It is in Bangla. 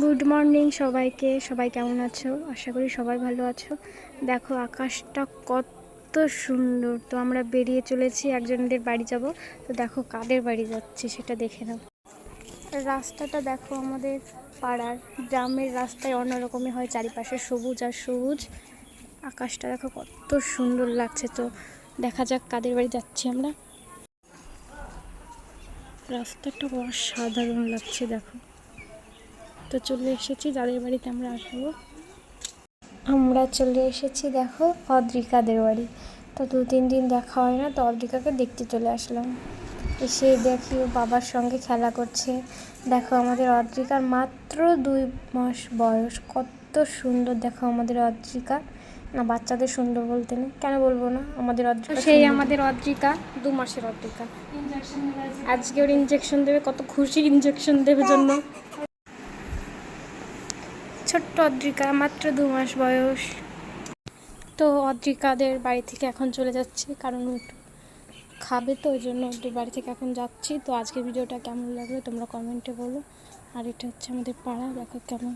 গুড মর্নিং সবাইকে। সবাই কেমন আছো? আশা করি সবাই ভালো আছো। দেখো আকাশটা কত সুন্দর। তো আমরা বেরিয়ে চলেছি, একজনদের বাড়ি যাব। তো দেখো কাদের বাড়ি যাচ্ছি সেটা দেখে নাও। রাস্তাটা দেখো, আমাদের পাড়ার গ্রামের রাস্তায় অন্যরকমই হয়, চারিপাশে সবুজ আর সবুজ। আকাশটা দেখো কত সুন্দর লাগছে। তো দেখা যাক কাদের বাড়ি যাচ্ছি আমরা। রাস্তাটা অসাধারণ লাগছে দেখো। তো চলে এসেছি যাদের বাড়িতে আমরা আসবো। আমরা চলে এসেছি দেখো অদ্রিকাদের বাড়ি। তো 2-3 দিন দেখা হয় না, তো অদ্রিকাকে দেখতে চলে আসলাম। এসে দেখি ও বাবার সঙ্গে খেলা করছে। দেখো আমাদের অদ্রিকার মাত্র 2 মাস বয়স। কত সুন্দর দেখো আমাদের অদ্রিকা। না, বাচ্চাদের সুন্দর বলতে নেই, কেন বলবো না, আমাদের অদ্রিকা সেই আমাদের অদ্রিকা 2 মাসের অদ্রিকা। আজকে ওর ইঞ্জেকশন দেবে, কত খুশি ইঞ্জেকশন দেবে জন্য। ছোট্ট অদ্রিকা, মাত্র 2 মাস বয়স। তো অদ্রিকাদের বাড়ি থেকে এখন চলে যাচ্ছি, কারণ ও একটু খাবে, তো ওই জন্য ওদের বাড়ি থেকে এখন যাচ্ছি। তো আজকের ভিডিওটা কেমন লাগলো তোমরা কমেন্টে বলো। আর এটা হচ্ছে আমাদের পাড়া, দেখো কেমন